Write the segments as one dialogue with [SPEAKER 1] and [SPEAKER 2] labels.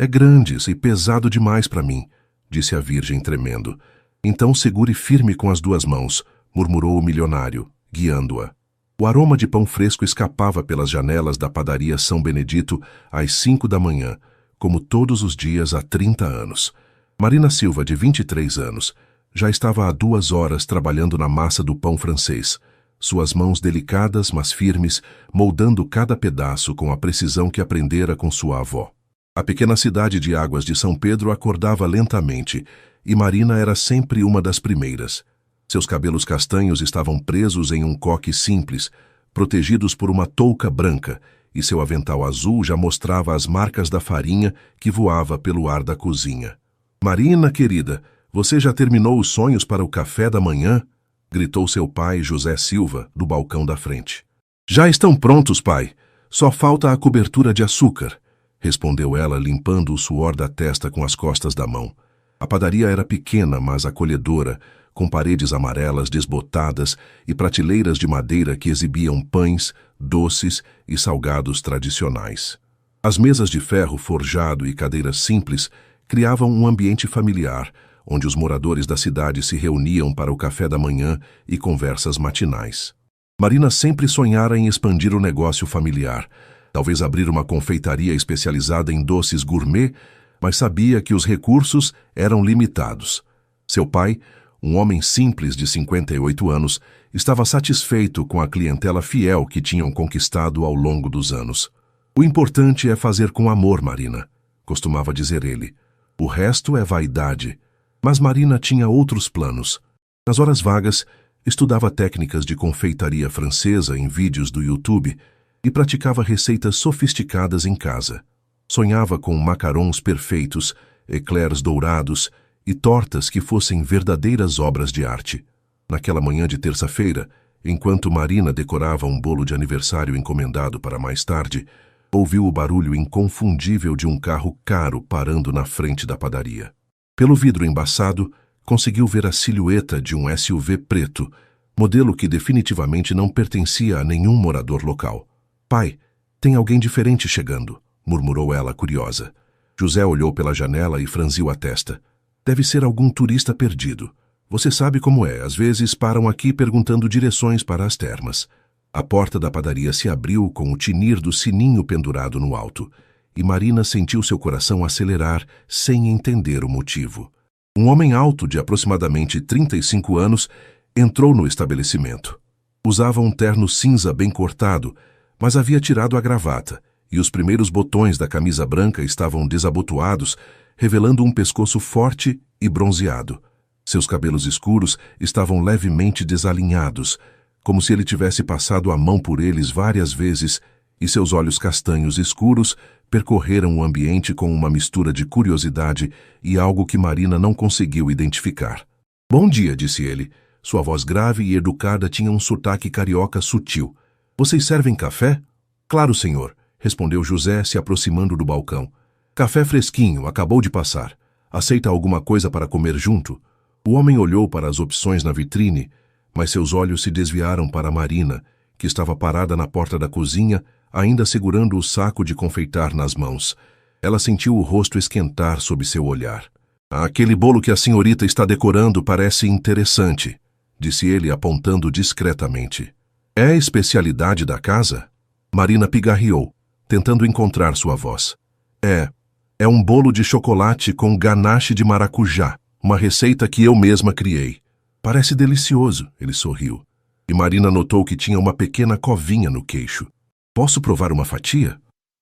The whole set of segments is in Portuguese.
[SPEAKER 1] É grande e pesado demais para mim, disse a Virgem tremendo. Então segure firme com as 2 mãos, murmurou o milionário, guiando-a. O aroma de pão fresco escapava pelas janelas da padaria São Benedito às 5 da manhã, como todos os dias há 30 anos. Marina Silva, de 23 anos, já estava há 2 horas trabalhando na massa do pão francês, suas mãos delicadas, mas firmes, moldando cada pedaço com a precisão que aprendera com sua avó. A pequena cidade de Águas de São Pedro acordava lentamente, e Marina era sempre uma das primeiras. Seus cabelos castanhos estavam presos em um coque simples, protegidos por uma touca branca, e seu avental azul já mostrava as marcas da farinha que voava pelo ar da cozinha. "Marina, querida, você já terminou os sonhos para o café da manhã?" gritou seu pai, José Silva, do balcão da frente. "Já estão prontos, pai. Só falta a cobertura de açúcar", respondeu ela, limpando o suor da testa com as costas da mão. A padaria era pequena, mas acolhedora, com paredes amarelas desbotadas e prateleiras de madeira que exibiam pães, doces e salgados tradicionais. As mesas de ferro forjado e cadeiras simples criavam um ambiente familiar, onde os moradores da cidade se reuniam para o café da manhã e conversas matinais. Marina sempre sonhara em expandir o negócio familiar, talvez abrir uma confeitaria especializada em doces gourmet, mas sabia que os recursos eram limitados. Seu pai, um homem simples de 58 anos, estava satisfeito com a clientela fiel que tinham conquistado ao longo dos anos. "O importante é fazer com amor, Marina", costumava dizer ele. "O resto é vaidade." Mas Marina tinha outros planos. Nas horas vagas, estudava técnicas de confeitaria francesa em vídeos do YouTube e praticava receitas sofisticadas em casa. Sonhava com macarons perfeitos, eclairs dourados e tortas que fossem verdadeiras obras de arte. Naquela manhã de terça-feira, enquanto Marina decorava um bolo de aniversário encomendado para mais tarde, ouviu o barulho inconfundível de um carro caro parando na frente da padaria. Pelo vidro embaçado, conseguiu ver a silhueta de um SUV preto, modelo que definitivamente não pertencia a nenhum morador local. "Pai, tem alguém diferente chegando", murmurou ela, curiosa. José olhou pela janela e franziu a testa. "Deve ser algum turista perdido. Você sabe como é, às vezes param aqui perguntando direções para as termas." A porta da padaria se abriu com o tinir do sininho pendurado no alto, e Marina sentiu seu coração acelerar sem entender o motivo. Um homem alto, de aproximadamente 35 anos, entrou no estabelecimento. Usava um terno cinza bem cortado, mas havia tirado a gravata, e os primeiros botões da camisa branca estavam desabotoados, revelando um pescoço forte e bronzeado. Seus cabelos escuros estavam levemente desalinhados, como se ele tivesse passado a mão por eles várias vezes, e seus olhos castanhos escuros percorreram o ambiente com uma mistura de curiosidade e algo que Marina não conseguiu identificar. "Bom dia", disse ele. Sua voz grave e educada tinha um sotaque carioca sutil. "Vocês servem café?" "Claro, senhor", respondeu José, se aproximando do balcão. "Café fresquinho, acabou de passar. Aceita alguma coisa para comer junto?" O homem olhou para as opções na vitrine, mas seus olhos se desviaram para Marina, que estava parada na porta da cozinha, ainda segurando o saco de confeitar nas mãos. Ela sentiu o rosto esquentar sob seu olhar. "Aquele bolo que a senhorita está decorando parece interessante", disse ele, apontando discretamente. "É a especialidade da casa?" Marina pigarreou, tentando encontrar sua voz. É um bolo de chocolate com ganache de maracujá, uma receita que eu mesma criei." "Parece delicioso", ele sorriu. E Marina notou que tinha uma pequena covinha no queixo. "Posso provar uma fatia?"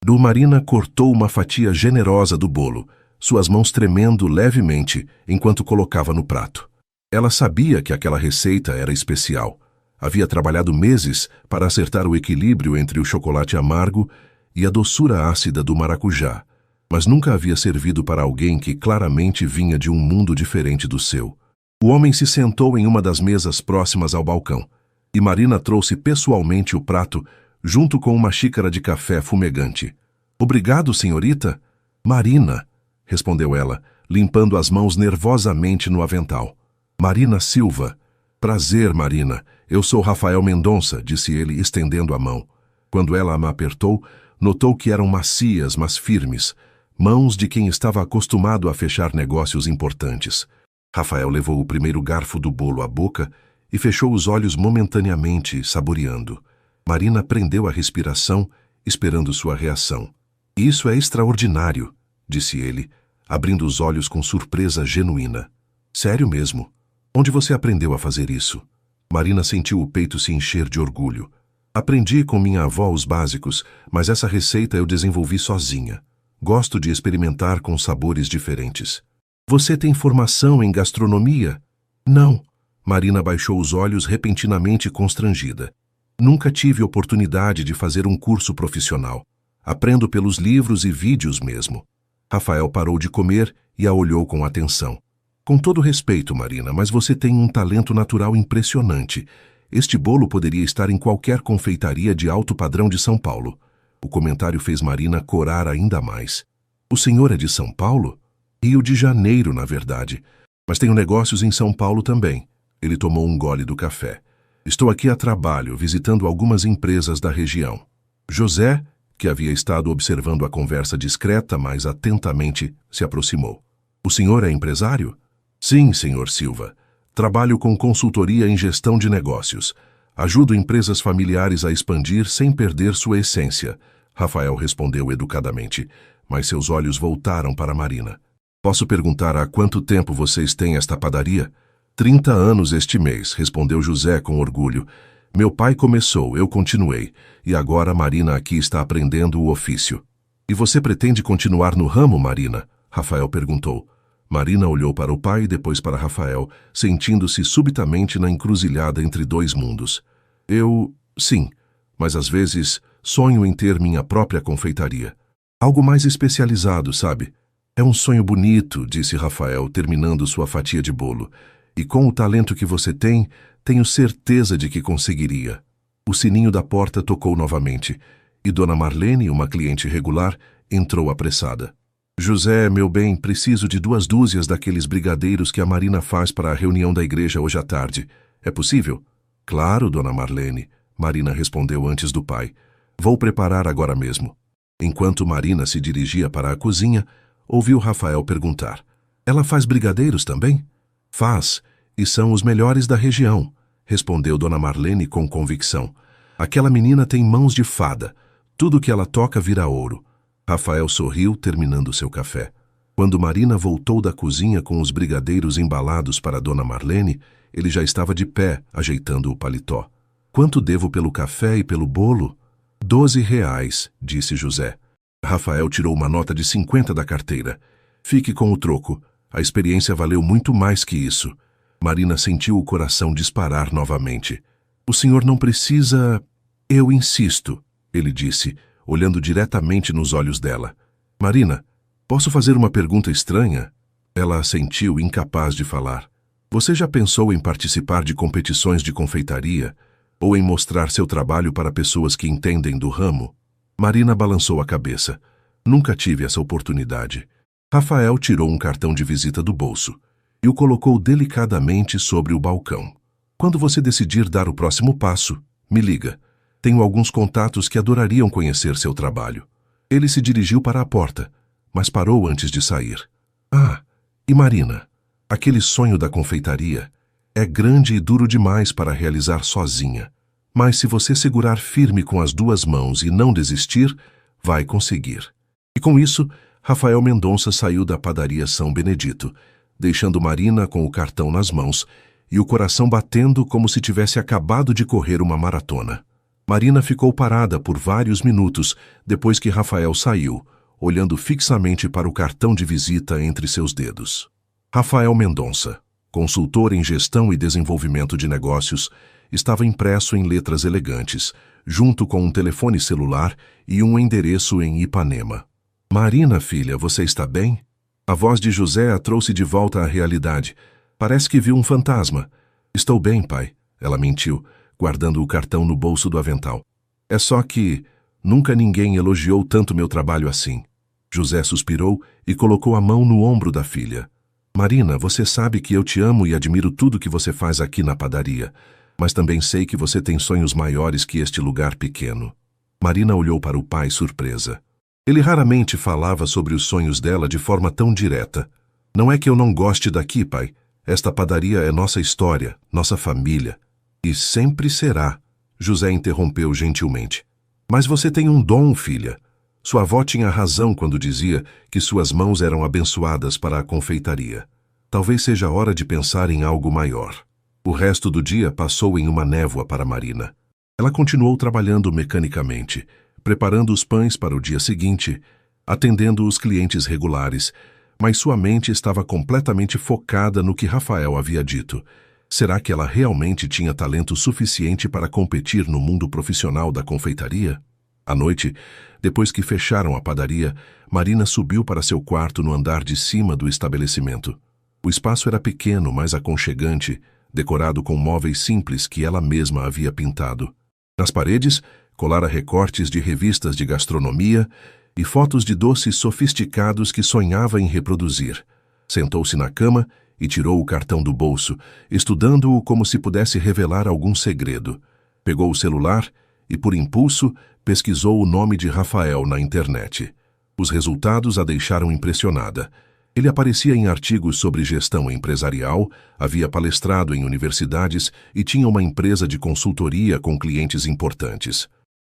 [SPEAKER 1] Marina cortou uma fatia generosa do bolo, suas mãos tremendo levemente enquanto colocava no prato. Ela sabia que aquela receita era especial. Havia trabalhado meses para acertar o equilíbrio entre o chocolate amargo e a doçura ácida do maracujá, mas nunca havia servido para alguém que claramente vinha de um mundo diferente do seu. O homem se sentou em uma das mesas próximas ao balcão, e Marina trouxe pessoalmente o prato, junto com uma xícara de café fumegante. "Obrigado, senhorita." "Marina", respondeu ela, limpando as mãos nervosamente no avental. "Marina Silva." "Prazer, Marina. Eu sou Rafael Mendonça", disse ele, estendendo a mão. Quando ela a apertou, notou que eram macias, mas firmes. Mãos de quem estava acostumado a fechar negócios importantes. Rafael levou o primeiro garfo do bolo à boca e fechou os olhos momentaneamente, saboreando. Marina prendeu a respiração, esperando sua reação. Isso é extraordinário, disse ele, abrindo os olhos com surpresa genuína. Sério mesmo? Onde você aprendeu a fazer isso? Marina sentiu o peito se encher de orgulho. Aprendi com minha avó os básicos, mas essa receita eu desenvolvi sozinha. Gosto de experimentar com sabores diferentes. Você tem formação em gastronomia? Não. Marina baixou os olhos repentinamente constrangida. Nunca tive oportunidade de fazer um curso profissional. Aprendo pelos livros e vídeos mesmo. Rafael parou de comer e a olhou com atenção. Com todo respeito, Marina, mas você tem um talento natural impressionante. Este bolo poderia estar em qualquer confeitaria de alto padrão de São Paulo. O comentário fez Marina corar ainda mais. O senhor é de São Paulo? Rio de Janeiro, na verdade. Mas tenho negócios em São Paulo também. Ele tomou um gole do café. Estou aqui a trabalho, visitando algumas empresas da região. José, que havia estado observando a conversa discreta, mas atentamente, se aproximou. O senhor é empresário? Sim, senhor Silva. Trabalho com consultoria em gestão de negócios. Ajudo empresas familiares a expandir sem perder sua essência. Rafael respondeu educadamente, mas seus olhos voltaram para Marina. Posso perguntar há quanto tempo vocês têm esta padaria? 30 anos este mês, respondeu José com orgulho. Meu pai começou, eu continuei, e agora Marina aqui está aprendendo o ofício. E você pretende continuar no ramo, Marina? Rafael perguntou. Marina olhou para o pai e depois para Rafael, sentindo-se subitamente na encruzilhada entre dois mundos. Sim, mas às vezes sonho em ter minha própria confeitaria. Algo mais especializado, sabe? É um sonho bonito, disse Rafael, terminando sua fatia de bolo. E com o talento que você tem, tenho certeza de que conseguiria. O sininho da porta tocou novamente, e Dona Marlene, uma cliente regular, entrou apressada. José, meu bem, preciso de 2 dúzias daqueles brigadeiros que a Marina faz para a reunião da igreja hoje à tarde. É possível? Claro, Dona Marlene, Marina respondeu antes do pai. Vou preparar agora mesmo. Enquanto Marina se dirigia para a cozinha, ouviu Rafael perguntar. Ela faz brigadeiros também? Faz, e são os melhores da região, respondeu Dona Marlene com convicção. Aquela menina tem mãos de fada. Tudo que ela toca vira ouro. Rafael sorriu, terminando seu café. Quando Marina voltou da cozinha com os brigadeiros embalados para Dona Marlene, ele já estava de pé, ajeitando o paletó. Quanto devo pelo café e pelo bolo? 12 reais, disse José. Rafael tirou uma nota de 50 da carteira. Fique com o troco. A experiência valeu muito mais que isso. Marina sentiu o coração disparar novamente. O senhor não precisa... Eu insisto, ele disse, olhando diretamente nos olhos dela. Marina, posso fazer uma pergunta estranha? Ela assentiu, incapaz de falar. Você já pensou em participar de competições de confeitaria ou em mostrar seu trabalho para pessoas que entendem do ramo? Marina balançou a cabeça. Nunca tive essa oportunidade. Rafael tirou um cartão de visita do bolso e o colocou delicadamente sobre o balcão. Quando você decidir dar o próximo passo, me liga. Tenho alguns contatos que adorariam conhecer seu trabalho. Ele se dirigiu para a porta, mas parou antes de sair. Ah, e Marina, aquele sonho da confeitaria é grande e duro demais para realizar sozinha. Mas se você segurar firme com as 2 mãos e não desistir, vai conseguir. E com isso, Rafael Mendonça saiu da padaria São Benedito, deixando Marina com o cartão nas mãos e o coração batendo como se tivesse acabado de correr uma maratona. Marina ficou parada por vários minutos depois que Rafael saiu, olhando fixamente para o cartão de visita entre seus dedos. Rafael Mendonça, consultor em gestão e desenvolvimento de negócios, estava impresso em letras elegantes, junto com um telefone celular e um endereço em Ipanema. Marina, filha, você está bem? A voz de José a trouxe de volta à realidade. Parece que viu um fantasma. Estou bem, pai, ela mentiu, guardando o cartão no bolso do avental. É só que nunca ninguém elogiou tanto meu trabalho assim. José suspirou e colocou a mão no ombro da filha. Marina, você sabe que eu te amo e admiro tudo que você faz aqui na padaria, mas também sei que você tem sonhos maiores que este lugar pequeno. Marina olhou para o pai surpresa. Ele raramente falava sobre os sonhos dela de forma tão direta. Não é que eu não goste daqui, pai. Esta padaria é nossa história, nossa família. E sempre será, José interrompeu gentilmente. Mas você tem um dom, filha. Sua avó tinha razão quando dizia que suas mãos eram abençoadas para a confeitaria. Talvez seja hora de pensar em algo maior. O resto do dia passou em uma névoa para Marina. Ela continuou trabalhando mecanicamente, preparando os pães para o dia seguinte, atendendo os clientes regulares, mas sua mente estava completamente focada no que Rafael havia dito. Será que ela realmente tinha talento suficiente para competir no mundo profissional da confeitaria? À noite, depois que fecharam a padaria, Marina subiu para seu quarto no andar de cima do estabelecimento. O espaço era pequeno, mas aconchegante, decorado com móveis simples que ela mesma havia pintado. Nas paredes, colara recortes de revistas de gastronomia e fotos de doces sofisticados que sonhava em reproduzir. Sentou-se na cama e tirou o cartão do bolso, estudando-o como se pudesse revelar algum segredo. Pegou o celular e, por impulso, pesquisou o nome de Rafael na internet. Os resultados a deixaram impressionada. Ele aparecia em artigos sobre gestão empresarial, havia palestrado em universidades e tinha uma empresa de consultoria com clientes importantes.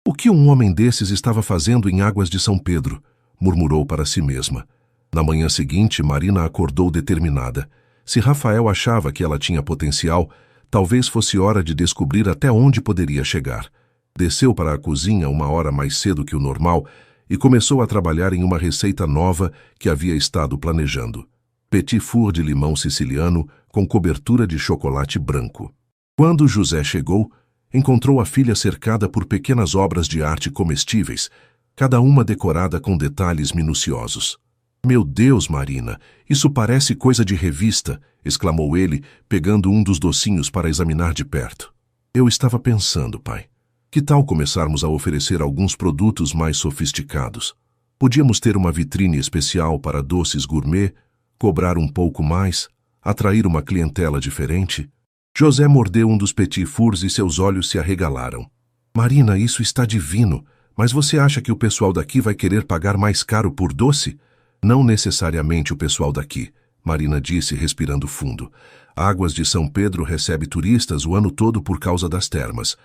[SPEAKER 1] O que um homem desses estava fazendo em Águas de São Pedro? Murmurou para si mesma. Na manhã seguinte, Marina acordou determinada. Se Rafael achava que ela tinha potencial, talvez fosse hora de descobrir até onde poderia chegar. Desceu para a cozinha uma hora mais cedo que o normal e começou a trabalhar em uma receita nova que havia estado planejando. Petit four de limão siciliano com cobertura de chocolate branco. Quando José chegou, encontrou a filha cercada por pequenas obras de arte comestíveis, cada uma decorada com detalhes minuciosos. Meu Deus, Marina, isso parece coisa de revista, exclamou ele, pegando um dos docinhos para examinar de perto. Eu estava pensando, pai. Que tal começarmos a oferecer alguns produtos mais sofisticados? Podíamos ter uma vitrine especial para doces gourmet, cobrar um pouco mais, atrair uma clientela diferente? José mordeu um dos petit fours e seus olhos se arregalaram. Marina, isso está divino, mas você acha que o pessoal daqui vai querer pagar mais caro por doce? Não necessariamente o pessoal daqui, Marina disse, respirando fundo. Águas de São Pedro recebe turistas o ano todo por causa das termas.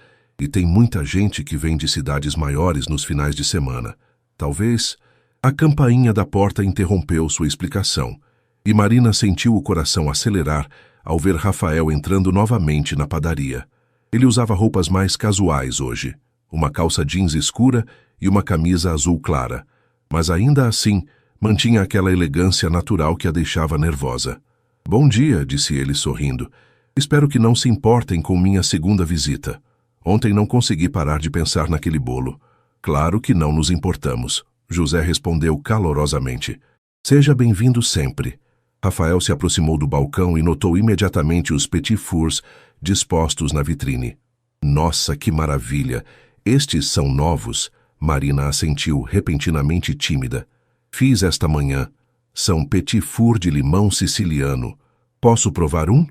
[SPEAKER 1] E tem muita gente que vem de cidades maiores nos finais de semana. Talvez... A campainha da porta interrompeu sua explicação, e Marina sentiu o coração acelerar ao ver Rafael entrando novamente na padaria. Ele usava roupas mais casuais hoje, uma calça jeans escura e uma camisa azul clara, mas ainda assim mantinha aquela elegância natural que a deixava nervosa. Bom dia, disse ele sorrindo. Espero que não se importem com minha segunda visita. Ontem não consegui parar de pensar naquele bolo. Claro que não nos importamos, José respondeu calorosamente. Seja bem-vindo sempre. Rafael se aproximou do balcão e notou imediatamente os petit fours dispostos na vitrine. Nossa, que maravilha! Estes são novos, Marina assentiu, repentinamente tímida. Fiz esta manhã. São petit four de limão siciliano. Posso provar um?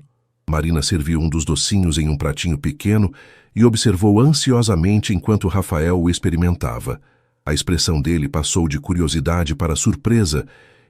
[SPEAKER 1] Marina serviu um dos docinhos em um pratinho pequeno e observou ansiosamente enquanto Rafael o experimentava. A expressão dele passou de curiosidade para surpresa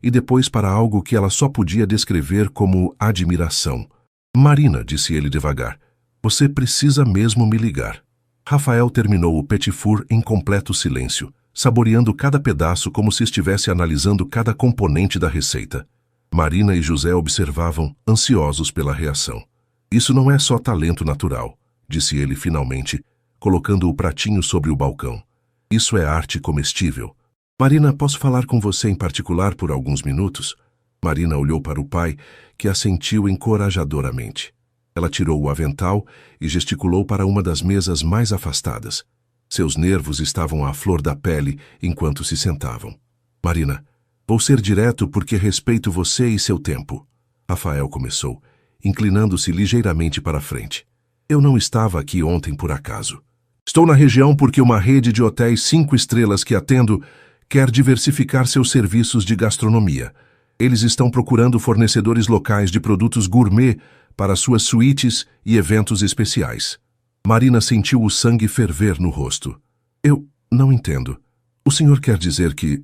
[SPEAKER 1] e depois para algo que ela só podia descrever como admiração. Marina, disse ele devagar, você precisa mesmo me ligar. Rafael terminou o petit four em completo silêncio, saboreando cada pedaço como se estivesse analisando cada componente da receita. Marina e José observavam, ansiosos pela reação. Isso não é só talento natural, disse ele finalmente, colocando o pratinho sobre o balcão. Isso é arte comestível. Marina, posso falar com você em particular por alguns minutos? Marina olhou para o pai, que assentiu encorajadoramente. Ela tirou o avental e gesticulou para uma das mesas mais afastadas. Seus nervos estavam à flor da pele enquanto se sentavam. Marina, vou ser direto porque respeito você e seu tempo. Rafael começou, inclinando-se ligeiramente para a frente. Eu não estava aqui ontem por acaso. Estou na região porque uma rede de hotéis 5 estrelas que atendo quer diversificar seus serviços de gastronomia. Eles estão procurando fornecedores locais de produtos gourmet para suas suítes e eventos especiais. Marina sentiu o sangue ferver no rosto. Eu não entendo. O senhor quer dizer que...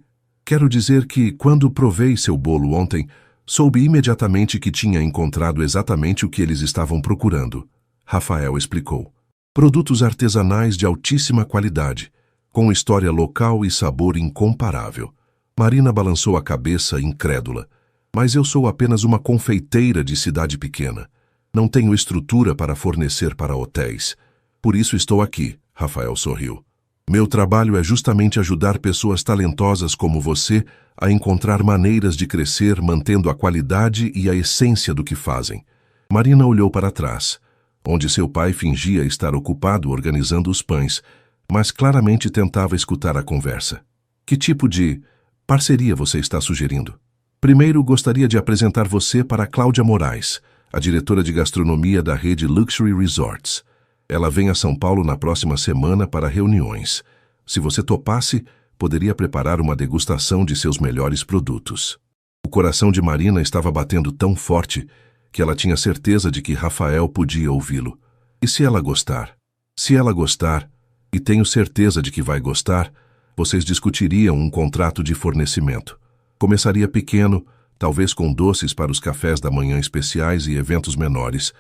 [SPEAKER 1] Quero dizer que, quando provei seu bolo ontem, soube imediatamente que tinha encontrado exatamente o que eles estavam procurando. Rafael explicou. Produtos artesanais de altíssima qualidade, com história local e sabor incomparável. Marina balançou a cabeça, incrédula. Mas eu sou apenas uma confeiteira de cidade pequena. Não tenho estrutura para fornecer para hotéis. Por isso estou aqui, Rafael sorriu. Meu trabalho é justamente ajudar pessoas talentosas como você a encontrar maneiras de crescer mantendo a qualidade e a essência do que fazem. Marina olhou para trás, onde seu pai fingia estar ocupado organizando os pães, mas claramente tentava escutar a conversa. Que tipo de parceria você está sugerindo? Primeiro, gostaria de apresentar você para Cláudia Moraes, a diretora de gastronomia da rede Luxury Resorts. Ela vem a São Paulo na próxima semana para reuniões. Se você topasse, poderia preparar uma degustação de seus melhores produtos. O coração de Marina estava batendo tão forte que ela tinha certeza de que Rafael podia ouvi-lo. E se ela gostar? Se ela gostar, e tenho certeza de que vai gostar, vocês discutiriam um contrato de fornecimento. Começaria pequeno, talvez com doces para os cafés da manhã especiais e eventos menores,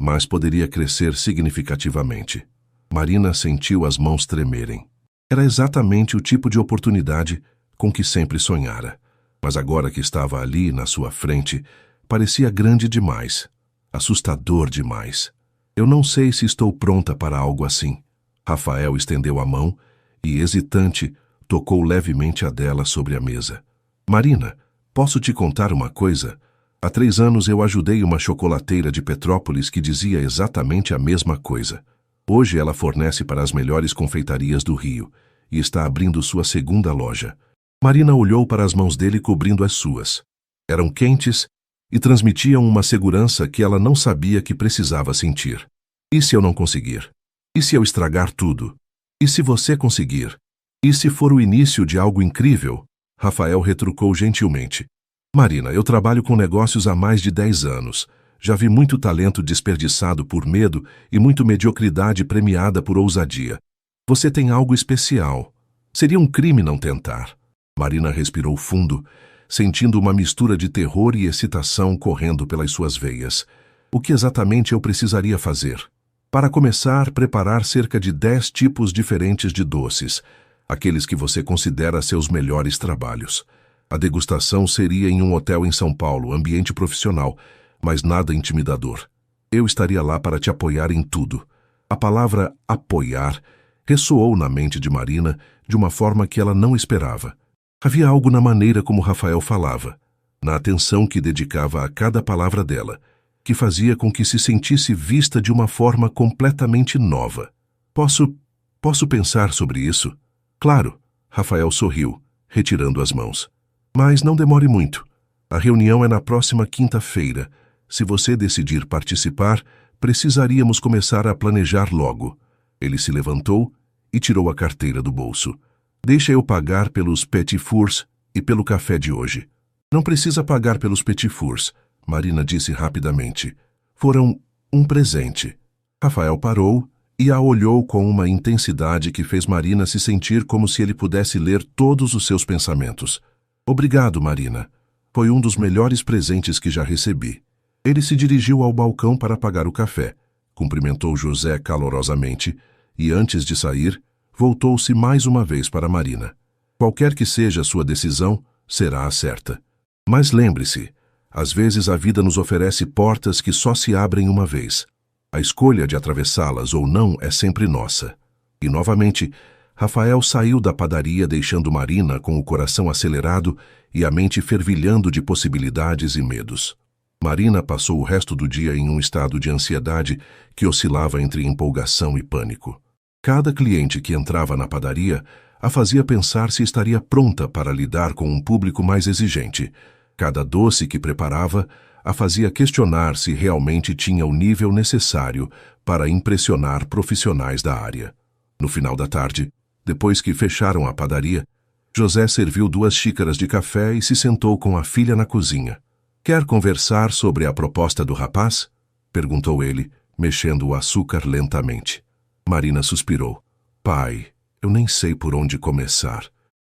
[SPEAKER 1] mas poderia crescer significativamente. Marina sentiu as mãos tremerem. Era exatamente o tipo de oportunidade com que sempre sonhara. Mas agora que estava ali, na sua frente, parecia grande demais, assustador demais. Eu não sei se estou pronta para algo assim. Rafael estendeu a mão e, hesitante, tocou levemente a dela sobre a mesa. Marina, posso te contar uma coisa? Há 3 anos eu ajudei uma chocolateira de Petrópolis que dizia exatamente a mesma coisa. Hoje ela fornece para as melhores confeitarias do Rio e está abrindo sua segunda loja. Marina olhou para as mãos dele cobrindo as suas. Eram quentes e transmitiam uma segurança que ela não sabia que precisava sentir. E se eu não conseguir? E se eu estragar tudo? E se você conseguir? E se for o início de algo incrível? Rafael retrucou gentilmente. Marina, eu trabalho com negócios há mais de 10 anos. Já vi muito talento desperdiçado por medo e muito mediocridade premiada por ousadia. Você tem algo especial. Seria um crime não tentar. Marina respirou fundo, sentindo uma mistura de terror e excitação correndo pelas suas veias. O que exatamente eu precisaria fazer? Para começar, preparar cerca de 10 tipos diferentes de doces, aqueles que você considera seus melhores trabalhos. A degustação seria em um hotel em São Paulo, ambiente profissional, mas nada intimidador. Eu estaria lá para te apoiar em tudo. A palavra apoiar ressoou na mente de Marina de uma forma que ela não esperava. Havia algo na maneira como Rafael falava, na atenção que dedicava a cada palavra dela, que fazia com que se sentisse vista de uma forma completamente nova. Posso pensar sobre isso? Claro, Rafael sorriu, retirando as mãos. Mas não demore muito. A reunião é na próxima quinta-feira. Se você decidir participar, precisaríamos começar a planejar logo. Ele se levantou e tirou a carteira do bolso. Deixa eu pagar pelos petit fours e pelo café de hoje. Não precisa pagar pelos petit fours, Marina disse rapidamente. Foram um presente. Rafael parou e a olhou com uma intensidade que fez Marina se sentir como se ele pudesse ler todos os seus pensamentos. Obrigado, Marina. Foi um dos melhores presentes que já recebi. Ele se dirigiu ao balcão para pagar o café, cumprimentou José calorosamente e, antes de sair, voltou-se mais uma vez para Marina. Qualquer que seja a sua decisão, será a certa. Mas lembre-se, às vezes a vida nos oferece portas que só se abrem uma vez. A escolha de atravessá-las ou não é sempre nossa. E, novamente, Rafael saiu da padaria deixando Marina com o coração acelerado e a mente fervilhando de possibilidades e medos. Marina passou o resto do dia em um estado de ansiedade que oscilava entre empolgação e pânico. Cada cliente que entrava na padaria a fazia pensar se estaria pronta para lidar com um público mais exigente. Cada doce que preparava a fazia questionar se realmente tinha o nível necessário para impressionar profissionais da área. No final da tarde, depois que fecharam a padaria, José serviu 2 xícaras de café e se sentou com a filha na cozinha. Quer conversar sobre a proposta do rapaz? Perguntou ele, mexendo o açúcar lentamente. Marina suspirou. Pai, eu nem sei por onde começar.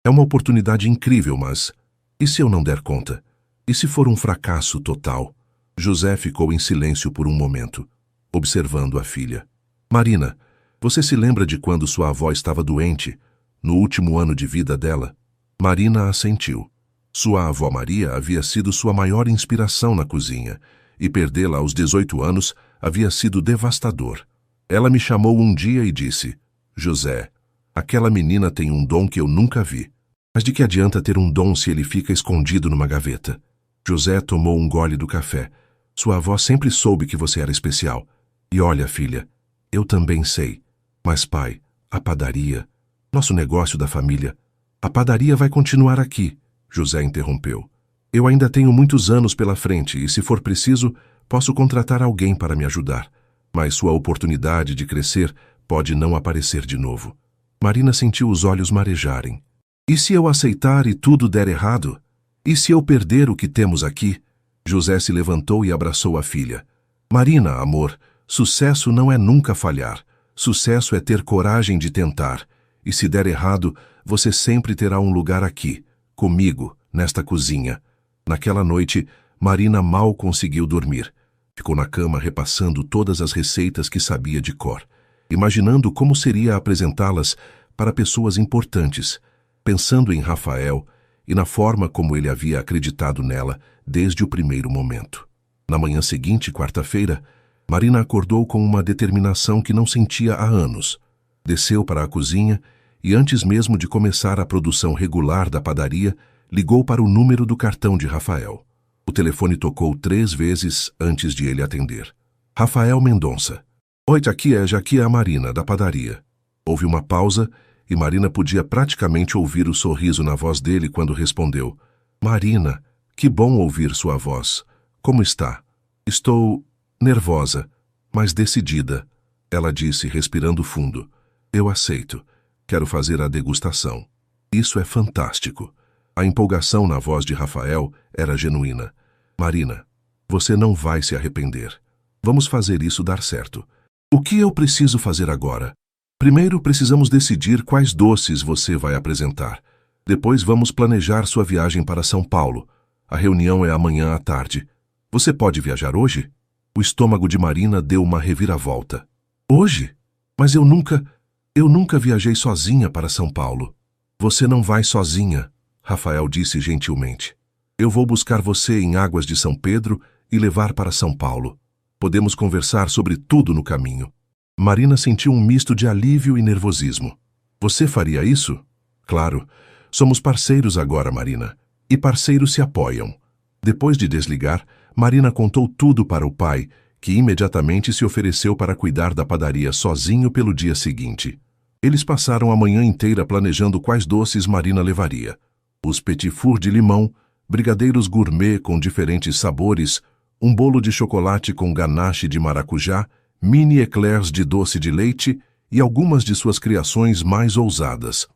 [SPEAKER 1] É uma oportunidade incrível, mas... E se eu não der conta? E se for um fracasso total? José ficou em silêncio por um momento, observando a filha. Marina, você se lembra de quando sua avó estava doente, no último ano de vida dela? Marina assentiu. Sua avó Maria havia sido sua maior inspiração na cozinha, e perdê-la aos 18 anos havia sido devastador. Ela me chamou um dia e disse: José, aquela menina tem um dom que eu nunca vi. Mas de que adianta ter um dom se ele fica escondido numa gaveta? José tomou um gole do café. Sua avó sempre soube que você era especial. E olha, filha, eu também sei. Mas pai, a padaria, nosso negócio da família, a padaria vai continuar aqui, José interrompeu. Eu ainda tenho muitos anos pela frente e, se for preciso, posso contratar alguém para me ajudar. Mas sua oportunidade de crescer pode não aparecer de novo. Marina sentiu os olhos marejarem. E se eu aceitar e tudo der errado? E se eu perder o que temos aqui? José se levantou e abraçou a filha. Marina, amor, sucesso não é nunca falhar. Sucesso é ter coragem de tentar. E se der errado, você sempre terá um lugar aqui, comigo, nesta cozinha. Naquela noite, Marina mal conseguiu dormir. Ficou na cama repassando todas as receitas que sabia de cor, imaginando como seria apresentá-las para pessoas importantes, pensando em Rafael e na forma como ele havia acreditado nela desde o primeiro momento. Na manhã seguinte, quarta-feira, Marina acordou com uma determinação que não sentia há anos. Desceu para a cozinha e, antes mesmo de começar a produção regular da padaria, ligou para o número do cartão de Rafael. O telefone tocou 3 vezes antes de ele atender. Rafael Mendonça. Oi, aqui é a Marina, da padaria. Houve uma pausa e Marina podia praticamente ouvir o sorriso na voz dele quando respondeu. Marina, que bom ouvir sua voz. Como está? Estou nervosa, mas decidida, ela disse, respirando fundo. Eu aceito. Quero fazer a degustação. Isso é fantástico. A empolgação na voz de Rafael era genuína. Marina, você não vai se arrepender. Vamos fazer isso dar certo. O que eu preciso fazer agora? Primeiro precisamos decidir quais doces você vai apresentar. Depois vamos planejar sua viagem para São Paulo. A reunião é amanhã à tarde. Você pode viajar hoje? O estômago de Marina deu uma reviravolta. Hoje? Mas eu nunca viajei sozinha para São Paulo. Você não vai sozinha, Rafael disse gentilmente. Eu vou buscar você em Águas de São Pedro e levar para São Paulo. Podemos conversar sobre tudo no caminho. Marina sentiu um misto de alívio e nervosismo. Você faria isso? Claro. Somos parceiros agora, Marina. E parceiros se apoiam. Depois de desligar, Marina contou tudo para o pai, que imediatamente se ofereceu para cuidar da padaria sozinho pelo dia seguinte. Eles passaram a manhã inteira planejando quais doces Marina levaria. Os petit fours de limão, brigadeiros gourmet com diferentes sabores, um bolo de chocolate com ganache de maracujá, mini eclairs de doce de leite e algumas de suas criações mais ousadas.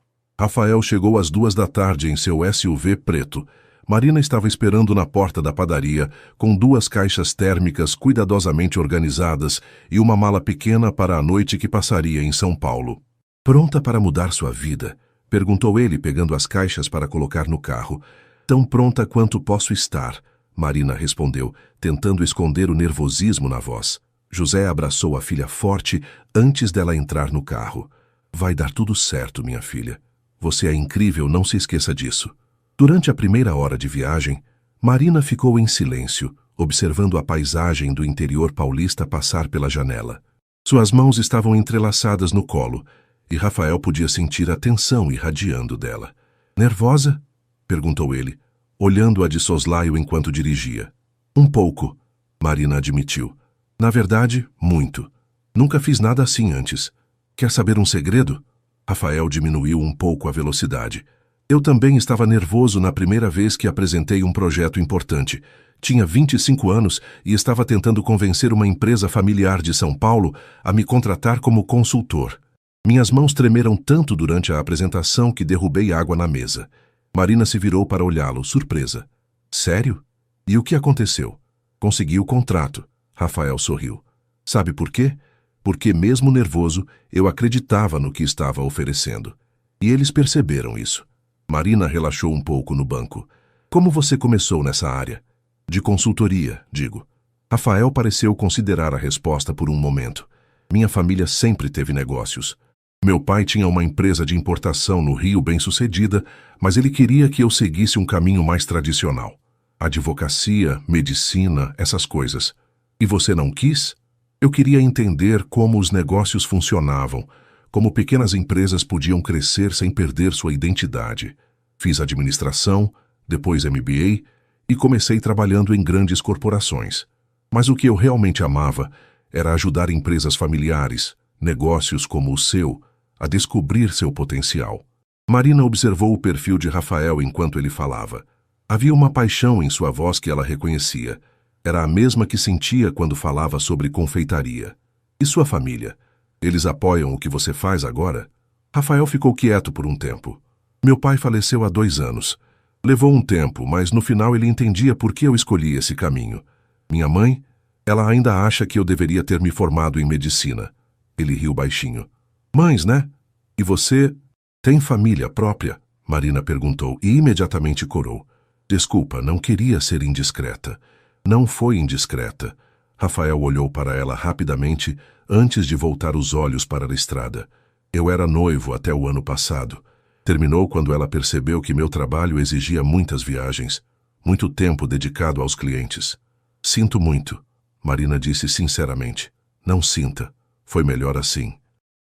[SPEAKER 1] Rafael chegou às 2 da tarde em seu SUV preto. Marina estava esperando na porta da padaria, com 2 caixas térmicas cuidadosamente organizadas e uma mala pequena para a noite que passaria em São Paulo. Pronta para mudar sua vida? Perguntou ele, pegando as caixas para colocar no carro. Tão pronta quanto posso estar, Marina respondeu, tentando esconder o nervosismo na voz. José abraçou a filha forte antes dela entrar no carro. Vai dar tudo certo, minha filha. Você é incrível, não se esqueça disso. Durante a primeira hora de viagem, Marina ficou em silêncio, observando a paisagem do interior paulista passar pela janela. Suas mãos estavam entrelaçadas no colo, e Rafael podia sentir a tensão irradiando dela. Nervosa? Perguntou ele, olhando-a de soslaio enquanto dirigia. Um pouco, Marina admitiu. Na verdade, muito. Nunca fiz nada assim antes. Quer saber um segredo? Rafael diminuiu um pouco a velocidade. Eu também estava nervoso na primeira vez que apresentei um projeto importante. Tinha 25 anos e estava tentando convencer uma empresa familiar de São Paulo a me contratar como consultor. Minhas mãos tremeram tanto durante a apresentação que derrubei água na mesa. Marina se virou para olhá-lo, surpresa. Sério? E o que aconteceu? Consegui o contrato. Rafael sorriu. Sabe por quê? Porque, mesmo nervoso, eu acreditava no que estava oferecendo. E eles perceberam isso. Marina relaxou um pouco no banco. Como você começou nessa área? De consultoria, digo. Rafael pareceu considerar a resposta por um momento. Minha família sempre teve negócios. Meu pai tinha uma empresa de importação no Rio bem-sucedida, mas ele queria que eu seguisse um caminho mais tradicional. Advocacia, medicina, essas coisas. E você não quis? Eu queria entender como os negócios funcionavam, como pequenas empresas podiam crescer sem perder sua identidade. Fiz administração, depois MBA e comecei trabalhando em grandes corporações. Mas o que eu realmente amava era ajudar empresas familiares, negócios como o seu, a descobrir seu potencial. Marina observou o perfil de Rafael enquanto ele falava. Havia uma paixão em sua voz que ela reconhecia. Era a mesma que sentia quando falava sobre confeitaria. E sua família? Eles apoiam o que você faz agora? Rafael ficou quieto por um tempo. Meu pai faleceu há 2 anos. Levou um tempo, mas no final ele entendia por que eu escolhi esse caminho. Minha mãe, ela ainda acha que eu deveria ter me formado em medicina. Ele riu baixinho. Mães, né? E você tem família própria? Marina perguntou e imediatamente corou. Desculpa, não queria ser indiscreta. Não foi indiscreta. Rafael olhou para ela rapidamente antes de voltar os olhos para a estrada. Eu era noivo até o ano passado. Terminou quando ela percebeu que meu trabalho exigia muitas viagens, muito tempo dedicado aos clientes. Sinto muito, Marina disse sinceramente. Não sinta. Foi melhor assim.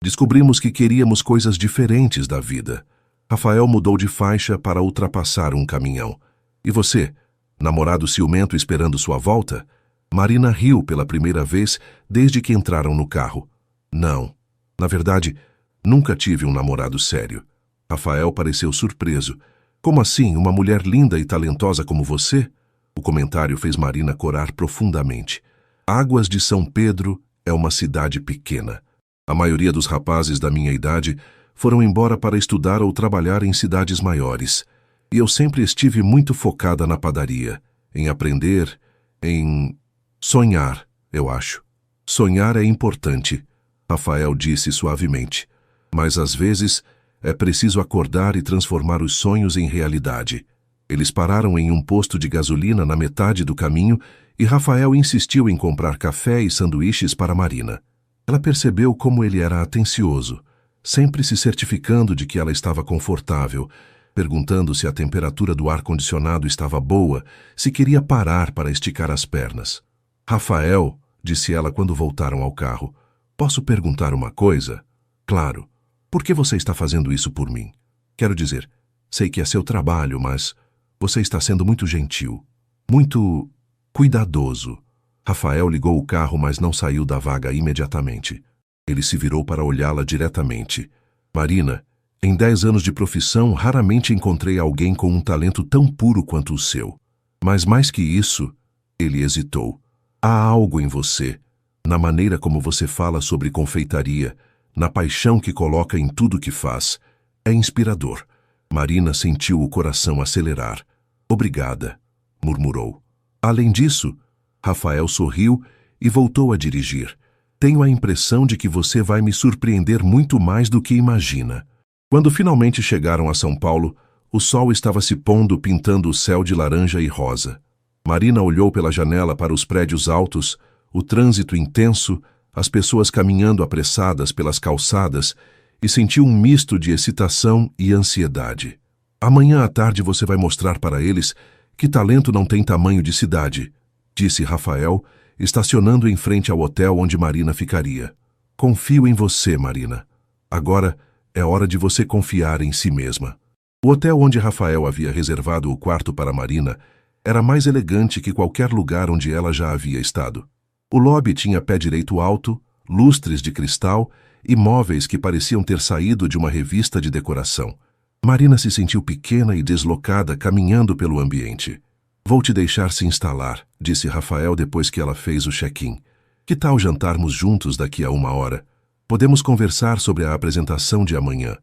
[SPEAKER 1] Descobrimos que queríamos coisas diferentes da vida. Rafael mudou de faixa para ultrapassar um caminhão. E você? Namorado ciumento esperando sua volta? Marina riu pela primeira vez desde que entraram no carro. Não. Na verdade, nunca tive um namorado sério. Rafael pareceu surpreso. Como assim, uma mulher linda e talentosa como você? O comentário fez Marina corar profundamente. Águas de São Pedro é uma cidade pequena. A maioria dos rapazes da minha idade foram embora para estudar ou trabalhar em cidades maiores. E eu sempre estive muito focada na padaria, em aprender, em sonhar, eu acho. Sonhar é importante, Rafael disse suavemente. Mas às vezes é preciso acordar e transformar os sonhos em realidade. Eles pararam em um posto de gasolina na metade do caminho e Rafael insistiu em comprar café e sanduíches para Marina. Ela percebeu como ele era atencioso, sempre se certificando de que ela estava confortável, perguntando se a temperatura do ar-condicionado estava boa, se queria parar para esticar as pernas. Rafael, disse ela quando voltaram ao carro, posso perguntar uma coisa? Claro. Por que você está fazendo isso por mim? Quero dizer, sei que é seu trabalho, mas você está sendo muito gentil, muito cuidadoso. Rafael ligou o carro, mas não saiu da vaga imediatamente. Ele se virou para olhá-la diretamente. Marina, em 10 anos de profissão, raramente encontrei alguém com um talento tão puro quanto o seu. Mas mais que isso, ele hesitou. Há algo em você, na maneira como você fala sobre confeitaria, na paixão que coloca em tudo que faz. É inspirador. Marina sentiu o coração acelerar. Obrigada, murmurou. Além disso, Rafael sorriu e voltou a dirigir. Tenho a impressão de que você vai me surpreender muito mais do que imagina. Quando finalmente chegaram a São Paulo, o sol estava se pondo, pintando o céu de laranja e rosa. Marina olhou pela janela para os prédios altos, o trânsito intenso, as pessoas caminhando apressadas pelas calçadas e sentiu um misto de excitação e ansiedade. Amanhã à tarde você vai mostrar para eles que talento não tem tamanho de cidade, disse Rafael, estacionando em frente ao hotel onde Marina ficaria. Confio em você, Marina. Agora é hora de você confiar em si mesma. O hotel onde Rafael havia reservado o quarto para Marina era mais elegante que qualquer lugar onde ela já havia estado. O lobby tinha pé direito alto, lustres de cristal e móveis que pareciam ter saído de uma revista de decoração. Marina se sentiu pequena e deslocada caminhando pelo ambiente. Vou te deixar se instalar, disse Rafael depois que ela fez o check-in. Que tal jantarmos juntos daqui a 1 hora? Podemos conversar sobre a apresentação de amanhã.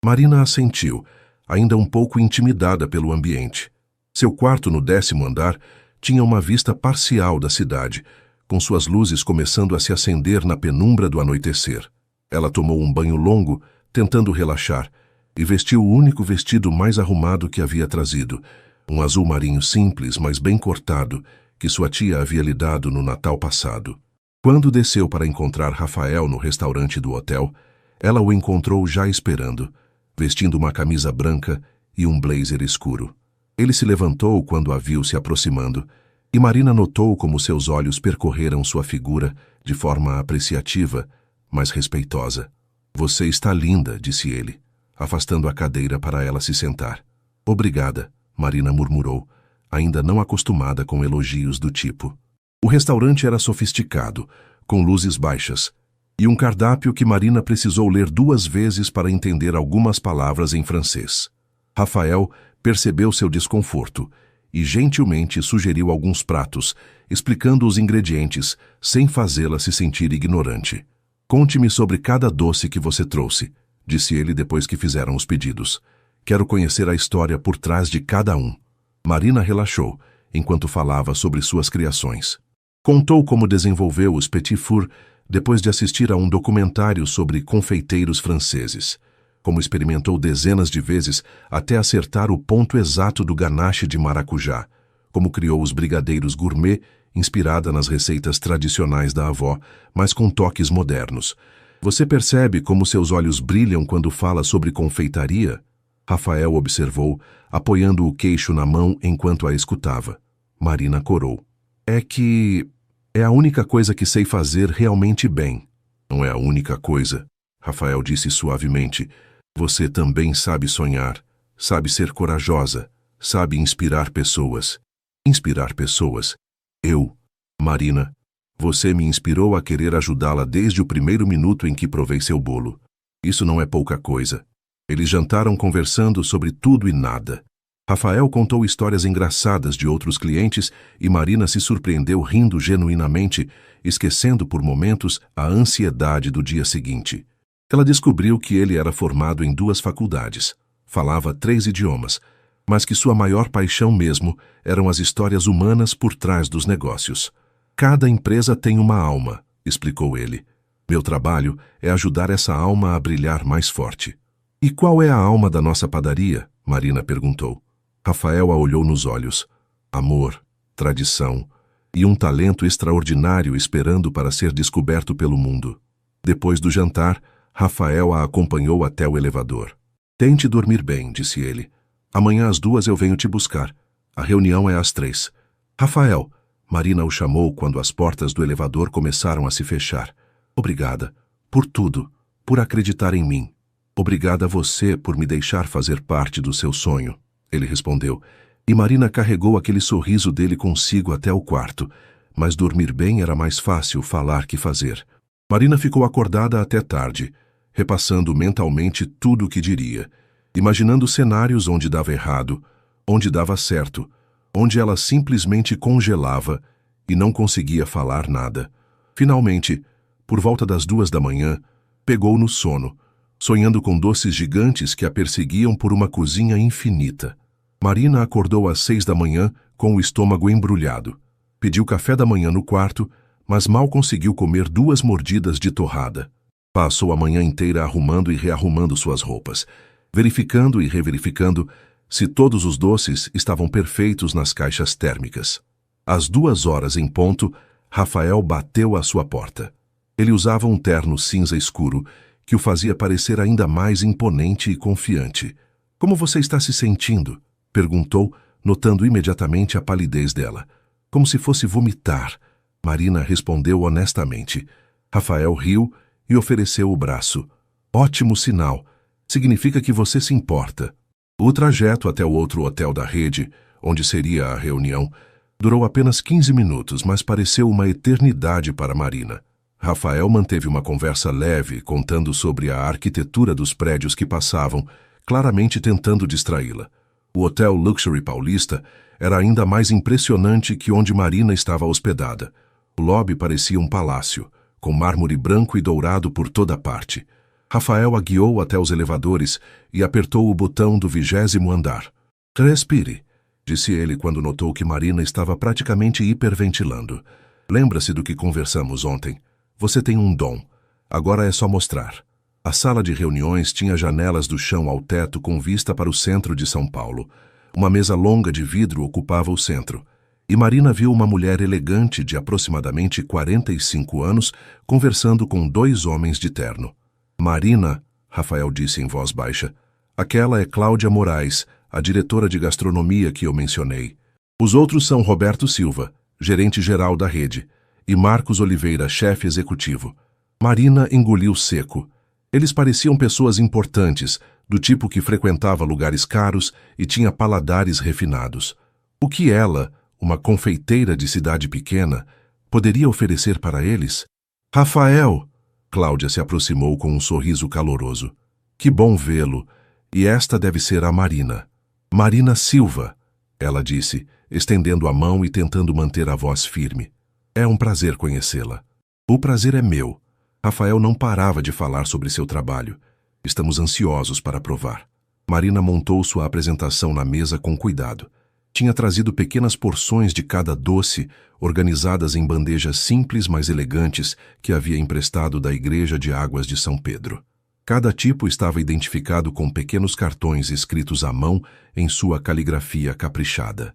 [SPEAKER 1] Marina assentiu, ainda um pouco intimidada pelo ambiente. Seu quarto no 10º andar tinha uma vista parcial da cidade, com suas luzes começando a se acender na penumbra do anoitecer. Ela tomou um banho longo, tentando relaxar, e vestiu o único vestido mais arrumado que havia trazido, um azul marinho simples, mas bem cortado, que sua tia havia lhe dado no Natal passado. Quando desceu para encontrar Rafael no restaurante do hotel, ela o encontrou já esperando, vestindo uma camisa branca e um blazer escuro. Ele se levantou quando a viu se aproximando, e Marina notou como seus olhos percorreram sua figura de forma apreciativa, mas respeitosa. "Você está linda", disse ele, afastando a cadeira para ela se sentar. "Obrigada", Marina murmurou, ainda não acostumada com elogios do tipo. O restaurante era sofisticado, com luzes baixas, e um cardápio que Marina precisou ler 2 vezes para entender algumas palavras em francês. Rafael percebeu seu desconforto e gentilmente sugeriu alguns pratos, explicando os ingredientes, sem fazê-la se sentir ignorante. "Conte-me sobre cada doce que você trouxe", disse ele depois que fizeram os pedidos. "Quero conhecer a história por trás de cada um." Marina relaxou, enquanto falava sobre suas criações. Contou como desenvolveu os petit fours depois de assistir a um documentário sobre confeiteiros franceses, como experimentou dezenas de vezes até acertar o ponto exato do ganache de maracujá, como criou os brigadeiros gourmet, inspirada nas receitas tradicionais da avó, mas com toques modernos. "Você percebe como seus olhos brilham quando fala sobre confeitaria?" Rafael observou, apoiando o queixo na mão enquanto a escutava. Marina corou. É a única coisa que sei fazer realmente bem." "Não é a única coisa", Rafael disse suavemente. "Você também sabe sonhar, sabe ser corajosa, sabe inspirar pessoas." "Inspirar pessoas? Eu? Marina, você me inspirou a querer ajudá-la desde o primeiro minuto em que provei seu bolo. Isso não é pouca coisa." Eles jantaram conversando sobre tudo e nada. Rafael contou histórias engraçadas de outros clientes e Marina se surpreendeu rindo genuinamente, esquecendo por momentos a ansiedade do dia seguinte. Ela descobriu que ele era formado em 2 faculdades, falava 3 idiomas, mas que sua maior paixão mesmo eram as histórias humanas por trás dos negócios. "Cada empresa tem uma alma", explicou ele. "Meu trabalho é ajudar essa alma a brilhar mais forte." "E qual é a alma da nossa padaria?", Marina perguntou. Rafael a olhou nos olhos. "Amor, tradição e um talento extraordinário esperando para ser descoberto pelo mundo." Depois do jantar, Rafael a acompanhou até o elevador. "Tente dormir bem", disse ele. "Amanhã às 2 eu venho te buscar. A reunião é às 3. "Rafael", Marina o chamou quando as portas do elevador começaram a se fechar. "Obrigada. Por tudo. Por acreditar em mim. Obrigada a você por me deixar fazer parte do seu sonho", ele respondeu, e Marina carregou aquele sorriso dele consigo até o quarto, mas dormir bem era mais fácil falar que fazer. Marina ficou acordada até tarde, repassando mentalmente tudo o que diria, imaginando cenários onde dava errado, onde dava certo, onde ela simplesmente congelava e não conseguia falar nada. Finalmente, por volta das 2 da manhã, pegou no sono, sonhando com doces gigantes que a perseguiam por uma cozinha infinita. Marina acordou às 6 da manhã com o estômago embrulhado. Pediu café da manhã no quarto, mas mal conseguiu comer 2 mordidas de torrada. Passou a manhã inteira arrumando e rearrumando suas roupas, verificando e reverificando se todos os doces estavam perfeitos nas caixas térmicas. Às 2 horas em ponto, Rafael bateu à sua porta. Ele usava um terno cinza escuro, que o fazia parecer ainda mais imponente e confiante. "Como você está se sentindo?", perguntou, notando imediatamente a palidez dela. "Como se fosse vomitar", Marina respondeu honestamente. Rafael riu e ofereceu o braço. "Ótimo sinal. Significa que você se importa." O trajeto até o outro hotel da rede, onde seria a reunião, durou apenas 15 minutos, mas pareceu uma eternidade para Marina. Rafael manteve uma conversa leve, contando sobre a arquitetura dos prédios que passavam, claramente tentando distraí-la. O Hotel Luxury Paulista era ainda mais impressionante que onde Marina estava hospedada. O lobby parecia um palácio, com mármore branco e dourado por toda parte. Rafael a guiou até os elevadores e apertou o botão do 20º andar. "Respire", disse ele quando notou que Marina estava praticamente hiperventilando. "Lembra-se do que conversamos ontem? Você tem um dom. Agora é só mostrar." A sala de reuniões tinha janelas do chão ao teto com vista para o centro de São Paulo. Uma mesa longa de vidro ocupava o centro. E Marina viu uma mulher elegante de aproximadamente 45 anos conversando com 2 homens de terno. Marina, Rafael disse em voz baixa, aquela é Cláudia Moraes, a diretora de gastronomia que eu mencionei. Os outros são Roberto Silva, gerente-geral da rede, e Marcos Oliveira, chefe executivo. Marina engoliu seco. Eles pareciam pessoas importantes, do tipo que frequentava lugares caros e tinha paladares refinados. O que ela, uma confeiteira de cidade pequena, poderia oferecer para eles? Rafael! Cláudia se aproximou com um sorriso caloroso. Que bom vê-lo. E esta deve ser a Marina. Marina Silva, ela disse, estendendo a mão e tentando manter a voz firme. É um prazer conhecê-la. O prazer é meu. Rafael não parava de falar sobre seu trabalho. Estamos ansiosos para provar. Marina montou sua apresentação na mesa com cuidado. Tinha trazido pequenas porções de cada doce, organizadas em bandejas simples, mas elegantes, que havia emprestado da Igreja de Águas de São Pedro. Cada tipo estava identificado com pequenos cartões escritos à mão em sua caligrafia caprichada.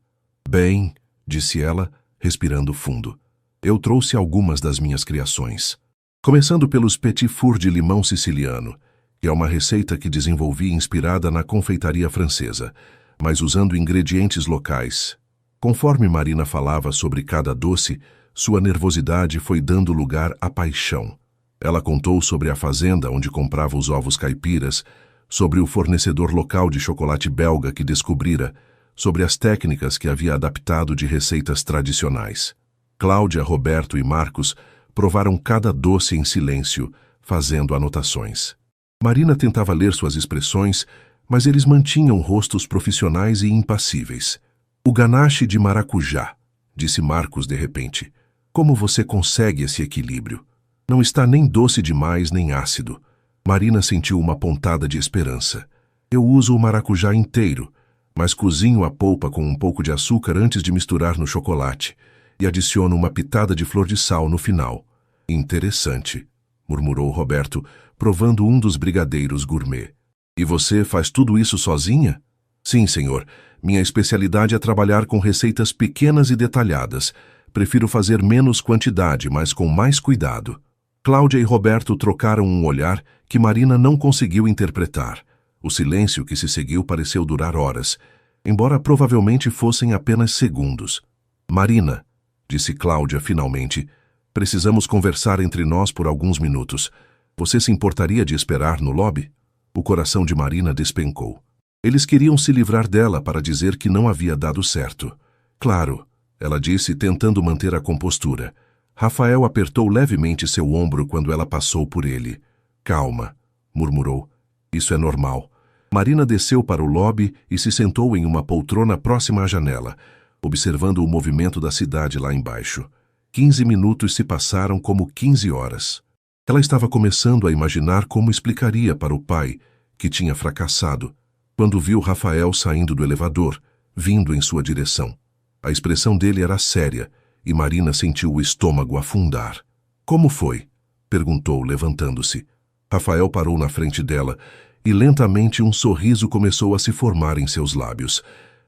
[SPEAKER 1] Bem, disse ela, respirando fundo, eu trouxe algumas das minhas criações. Começando pelos petit four de limão siciliano, que é uma receita que desenvolvi inspirada na confeitaria francesa, mas usando ingredientes locais. Conforme Marina falava sobre cada doce, sua nervosidade foi dando lugar à paixão. Ela contou sobre a fazenda onde comprava os ovos caipiras, sobre o fornecedor local de chocolate belga que descobrira, sobre as técnicas que havia adaptado de receitas tradicionais. Cláudia, Roberto e Marcos provaram cada doce em silêncio, fazendo anotações. Marina tentava ler suas expressões, mas eles mantinham rostos profissionais e impassíveis. O ganache de maracujá, disse Marcos de repente. Como você consegue esse equilíbrio? Não está nem doce demais nem ácido. Marina sentiu uma pontada de esperança. Eu uso o maracujá inteiro, mas cozinho a polpa com um pouco de açúcar antes de misturar no chocolate e adiciono uma pitada de flor de sal no final. Interessante, murmurou Roberto, provando um dos brigadeiros gourmet. E você faz tudo isso sozinha? Sim, senhor. Minha especialidade é trabalhar com receitas pequenas e detalhadas. Prefiro fazer menos quantidade, mas com mais cuidado. Cláudia e Roberto trocaram um olhar que Marina não conseguiu interpretar. O silêncio que se seguiu pareceu durar horas, embora provavelmente fossem apenas segundos. Marina, disse Cláudia finalmente, precisamos conversar entre nós por alguns minutos. Você se importaria de esperar no lobby? O coração de Marina despencou. Eles queriam se livrar dela para dizer que não havia dado certo. Claro, ela disse, tentando manter a compostura. Rafael apertou levemente seu ombro quando ela passou por ele. Calma, murmurou. Isso é normal. Marina desceu para o lobby e se sentou em uma poltrona próxima à janela, observando o movimento da cidade lá embaixo. 15 minutos se passaram como 15 horas. Ela estava começando a imaginar como explicaria para o pai, que tinha fracassado, quando viu Rafael saindo do elevador, vindo em sua direção. A expressão dele era séria, e Marina sentiu o estômago afundar. Como foi? Perguntou, levantando-se. Rafael parou na frente dela, e lentamente um sorriso começou a se formar em seus lábios.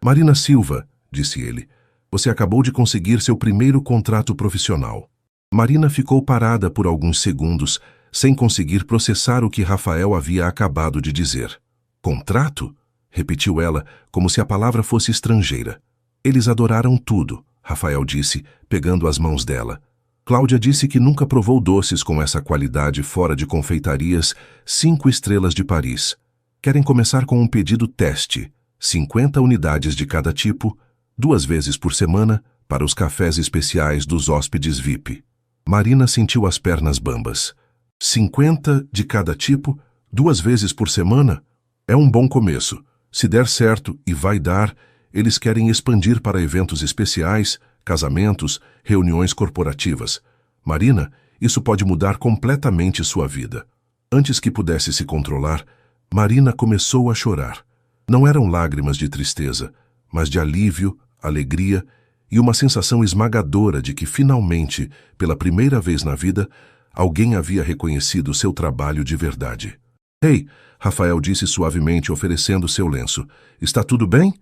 [SPEAKER 1] Marina Silva, disse ele, você acabou de conseguir seu primeiro contrato profissional. Marina ficou parada por alguns segundos, sem conseguir processar o que Rafael havia acabado de dizer. Contrato? Repetiu ela, como se a palavra fosse estrangeira. Eles adoraram tudo, Rafael disse, pegando as mãos dela. Cláudia disse que nunca provou doces com essa qualidade fora de confeitarias 5 estrelas de Paris. Querem começar com um pedido teste, 50 unidades de cada tipo, 2 vezes por semana, para os cafés especiais dos hóspedes VIP. Marina sentiu as pernas bambas. 50 de cada tipo, 2 vezes por semana? É um bom começo. Se der certo, e vai dar, eles querem expandir para eventos especiais, casamentos, reuniões corporativas. Marina, isso pode mudar completamente sua vida. Antes que pudesse se controlar, Marina começou a chorar. Não eram lágrimas de tristeza, mas de alívio, alegria e uma sensação esmagadora de que finalmente, pela primeira vez na vida, alguém havia reconhecido seu trabalho de verdade. Ei, Rafael disse suavemente, oferecendo seu lenço. Está tudo bem?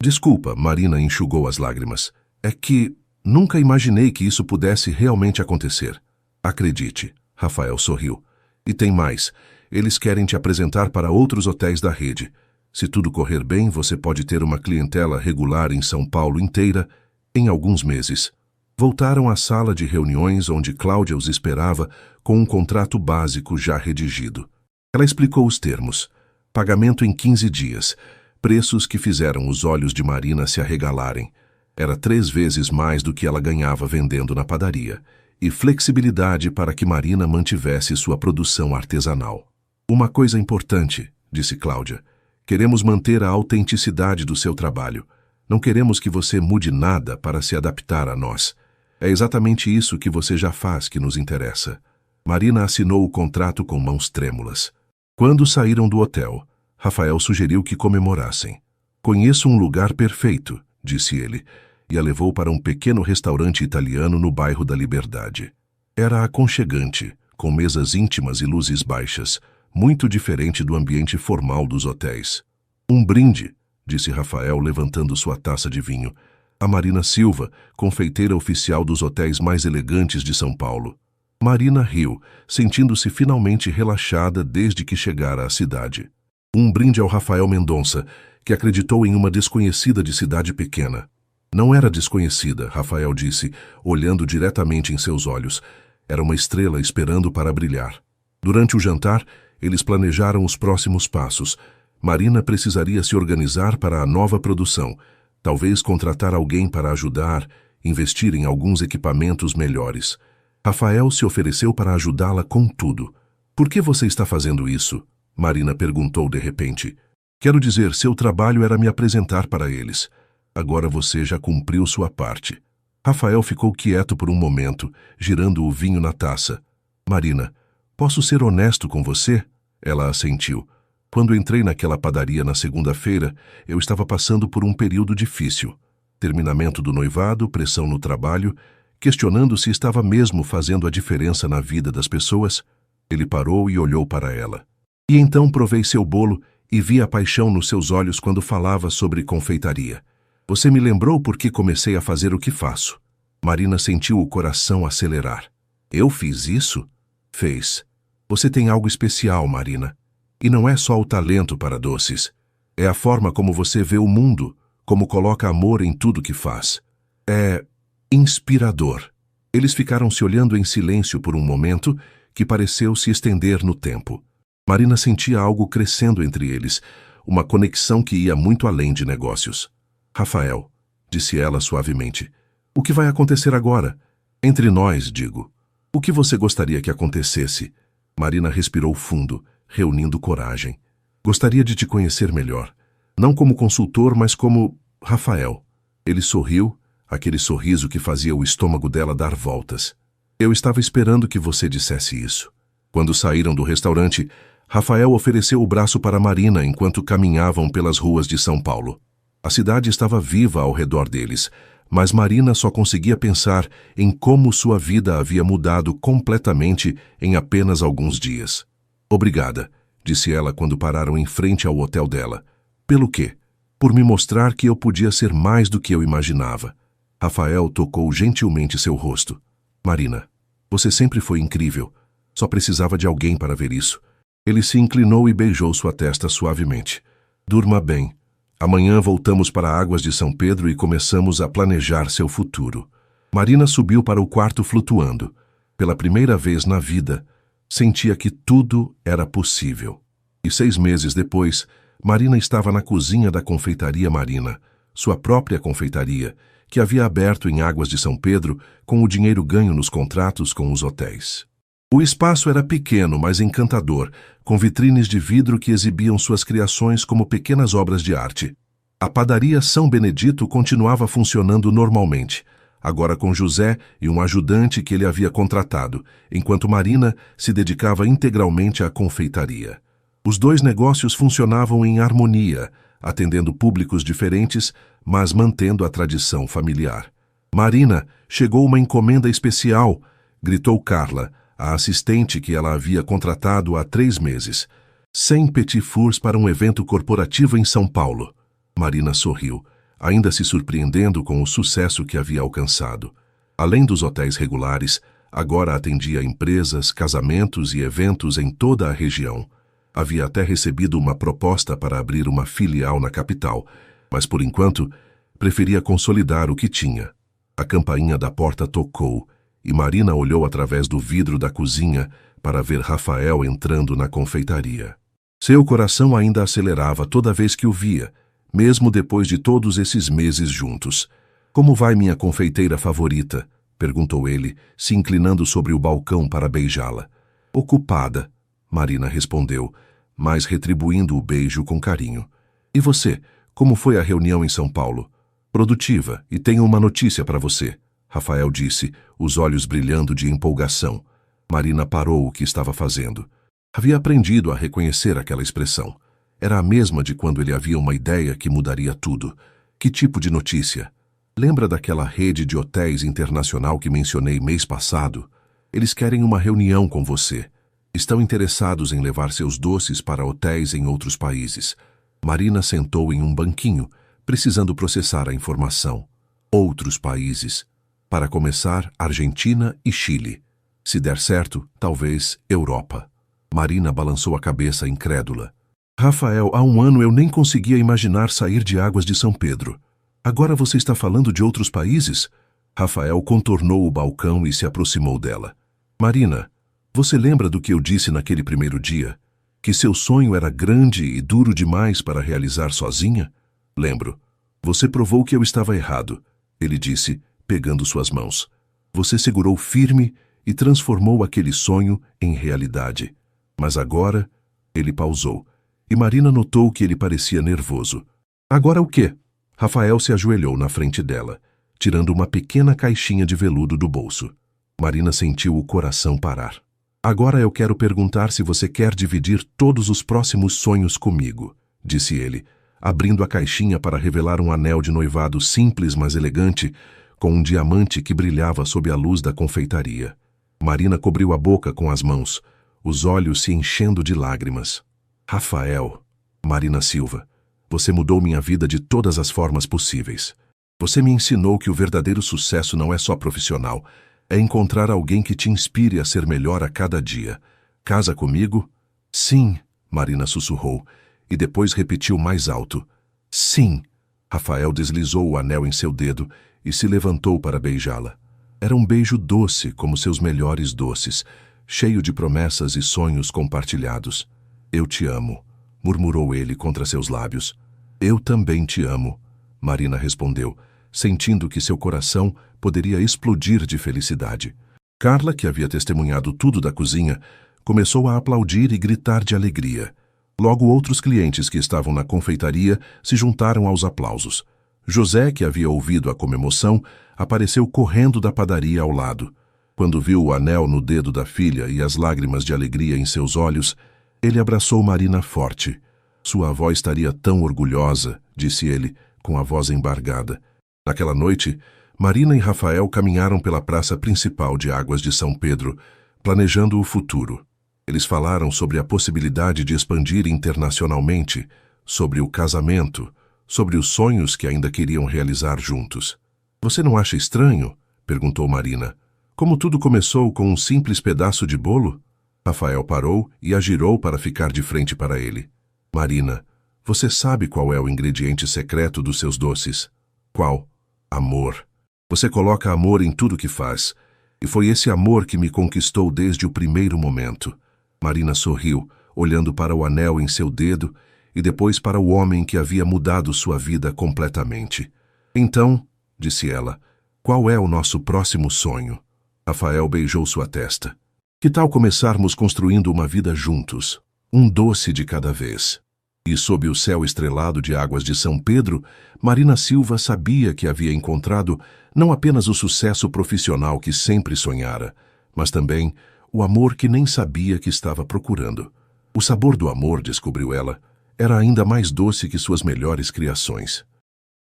[SPEAKER 1] Desculpa, Marina enxugou as lágrimas. É que nunca imaginei que isso pudesse realmente acontecer. Acredite, Rafael sorriu. E tem mais. Eles querem te apresentar para outros hotéis da rede. Se tudo correr bem, você pode ter uma clientela regular em São Paulo inteira em alguns meses. Voltaram à sala de reuniões onde Cláudia os esperava com um contrato básico já redigido. Ela explicou os termos. Pagamento em 15 dias. Preços que fizeram os olhos de Marina se arregalarem. Era 3 vezes mais do que ela ganhava vendendo na padaria. E flexibilidade para que Marina mantivesse sua produção artesanal. Uma coisa importante, disse Cláudia. Queremos manter a autenticidade do seu trabalho. Não queremos que você mude nada para se adaptar a nós. É exatamente isso que você já faz que nos interessa. Marina assinou o contrato com mãos trêmulas. Quando saíram do hotel, Rafael sugeriu que comemorassem. Conheço um lugar perfeito, disse ele, e a levou para um pequeno restaurante italiano no bairro da Liberdade. Era aconchegante, com mesas íntimas e luzes baixas, muito diferente do ambiente formal dos hotéis. Um brinde, disse Rafael, levantando sua taça de vinho. A Marina Silva, confeiteira oficial dos hotéis mais elegantes de São Paulo. Marina riu, sentindo-se finalmente relaxada desde que chegara à cidade. Um brinde ao Rafael Mendonça, que acreditou em uma desconhecida de cidade pequena. Não era desconhecida, Rafael disse, olhando diretamente em seus olhos. Era uma estrela esperando para brilhar. Durante o jantar, eles planejaram os próximos passos. Marina precisaria se organizar para a nova produção, talvez contratar alguém para ajudar, investir em alguns equipamentos melhores. Rafael se ofereceu para ajudá-la com tudo. Por que você está fazendo isso? Marina perguntou de repente. Quero dizer, seu trabalho era me apresentar para eles. Agora você já cumpriu sua parte. Rafael ficou quieto por um momento, girando o vinho na taça. Marina, posso ser honesto com você? Ela assentiu. Quando entrei naquela padaria na segunda-feira, eu estava passando por um período difícil. Terminamento do noivado, pressão no trabalho, questionando se estava mesmo fazendo a diferença na vida das pessoas. Ele parou e olhou para ela. E então provei seu bolo e vi a paixão nos seus olhos quando falava sobre confeitaria. Você me lembrou porque comecei a fazer o que faço. Marina sentiu o coração acelerar. Eu fiz isso? Fez. Você tem algo especial, Marina. E não é só o talento para doces. É a forma como você vê o mundo, como coloca amor em tudo que faz. É inspirador. Eles ficaram se olhando em silêncio por um momento que pareceu se estender no tempo. Marina sentia algo crescendo entre eles, uma conexão que ia muito além de negócios. Rafael, disse ela suavemente, o que vai acontecer agora? Entre nós, digo. O que você gostaria que acontecesse? Marina respirou fundo, reunindo coragem. Gostaria de te conhecer melhor. Não como consultor, mas como Rafael. Ele sorriu, aquele sorriso que fazia o estômago dela dar voltas. Eu estava esperando que você dissesse isso. Quando saíram do restaurante, Rafael ofereceu o braço para Marina enquanto caminhavam pelas ruas de São Paulo. A cidade estava viva ao redor deles, mas Marina só conseguia pensar em como sua vida havia mudado completamente em apenas alguns dias. Obrigada, disse ela quando pararam em frente ao hotel dela. Pelo quê? Por me mostrar que eu podia ser mais do que eu imaginava. Rafael tocou gentilmente seu rosto. Marina, você sempre foi incrível. Só precisava de alguém para ver isso. Ele se inclinou e beijou sua testa suavemente. Durma bem. Amanhã voltamos para Águas de São Pedro e começamos a planejar seu futuro. Marina subiu para o quarto flutuando. Pela primeira vez na vida, sentia que tudo era possível. E 6 meses depois, Marina estava na cozinha da confeitaria Marina, sua própria confeitaria, que havia aberto em Águas de São Pedro com o dinheiro ganho nos contratos com os hotéis. O espaço era pequeno, mas encantador, com vitrines de vidro que exibiam suas criações como pequenas obras de arte. A padaria São Benedito continuava funcionando normalmente, agora com José e um ajudante que ele havia contratado, enquanto Marina se dedicava integralmente à confeitaria. Os 2 negócios funcionavam em harmonia, atendendo públicos diferentes, mas mantendo a tradição familiar. Marina, chegou uma encomenda especial, gritou Carla, a assistente que ela havia contratado há 3 meses. 100 petit fours para um evento corporativo em São Paulo. Marina sorriu, ainda se surpreendendo com o sucesso que havia alcançado. Além dos hotéis regulares, agora atendia empresas, casamentos e eventos em toda a região. Havia até recebido uma proposta para abrir uma filial na capital, mas por enquanto preferia consolidar o que tinha. A campainha da porta tocou e Marina olhou através do vidro da cozinha para ver Rafael entrando na confeitaria. Seu coração ainda acelerava toda vez que o via, mesmo depois de todos esses meses juntos. "Como vai minha confeiteira favorita?" perguntou ele, se inclinando sobre o balcão para beijá-la. "Ocupada", Marina respondeu, mas retribuindo o beijo com carinho. "E você, como foi a reunião em São Paulo?" "Produtiva, e tenho uma notícia para você", Rafael disse, os olhos brilhando de empolgação. Marina parou o que estava fazendo. Havia aprendido a reconhecer aquela expressão. Era a mesma de quando ele havia uma ideia que mudaria tudo. "Que tipo de notícia?" "Lembra daquela rede de hotéis internacional que mencionei mês passado? Eles querem uma reunião com você. Estão interessados em levar seus doces para hotéis em outros países." Marina sentou em um banquinho, precisando processar a informação. Outros países. Para começar, Argentina e Chile. Se der certo, talvez Europa. Marina balançou a cabeça incrédula. "Rafael, há um ano eu nem conseguia imaginar sair de Águas de São Pedro. Agora você está falando de outros países?" Rafael contornou o balcão e se aproximou dela. "Marina, você lembra do que eu disse naquele primeiro dia? Que seu sonho era grande e duro demais para realizar sozinha?" "Lembro. Você provou que eu estava errado", ele disse, pegando suas mãos. "Você segurou firme e transformou aquele sonho em realidade. Mas agora..." Ele pausou, e Marina notou que ele parecia nervoso. "Agora o quê?" Rafael se ajoelhou na frente dela, tirando uma pequena caixinha de veludo do bolso. Marina sentiu o coração parar. "Agora eu quero perguntar se você quer dividir todos os próximos sonhos comigo", disse ele, abrindo a caixinha para revelar um anel de noivado simples, mas elegante, com um diamante que brilhava sob a luz da confeitaria. Marina cobriu a boca com as mãos, os olhos se enchendo de lágrimas. "Rafael, Marina Silva, você mudou minha vida de todas as formas possíveis. Você me ensinou que o verdadeiro sucesso não é só profissional, é encontrar alguém que te inspire a ser melhor a cada dia. Casa comigo?" "Sim", Marina sussurrou, e depois repetiu mais alto. "Sim." Rafael deslizou o anel em seu dedo e se levantou para beijá-la. Era um beijo doce como seus melhores doces, cheio de promessas e sonhos compartilhados. "Eu te amo", murmurou ele contra seus lábios. "Eu também te amo", Marina respondeu, sentindo que seu coração poderia explodir de felicidade. Carla, que havia testemunhado tudo da cozinha, começou a aplaudir e gritar de alegria. Logo outros clientes que estavam na confeitaria se juntaram aos aplausos. José, que havia ouvido a comemoção, apareceu correndo da padaria ao lado. Quando viu o anel no dedo da filha e as lágrimas de alegria em seus olhos, ele abraçou Marina forte. "Sua avó estaria tão orgulhosa", disse ele, com a voz embargada. Naquela noite, Marina e Rafael caminharam pela praça principal de Águas de São Pedro, planejando o futuro. Eles falaram sobre a possibilidade de expandir internacionalmente, sobre o casamento, sobre os sonhos que ainda queriam realizar juntos. "Você não acha estranho?" perguntou Marina. "Como tudo começou com um simples pedaço de bolo?" Rafael parou e a girou para ficar de frente para ele. "Marina, você sabe qual é o ingrediente secreto dos seus doces?" "Qual?" "Amor. Você coloca amor em tudo que faz, e foi esse amor que me conquistou desde o primeiro momento." Marina sorriu, olhando para o anel em seu dedo e depois para o homem que havia mudado sua vida completamente. "Então", disse ela, "qual é o nosso próximo sonho?" Rafael beijou sua testa. "Que tal começarmos construindo uma vida juntos, um doce de cada vez?" E sob o céu estrelado de Águas de São Pedro, Marina Silva sabia que havia encontrado não apenas o sucesso profissional que sempre sonhara, mas também o amor que nem sabia que estava procurando. O sabor do amor, descobriu ela, era ainda mais doce que suas melhores criações.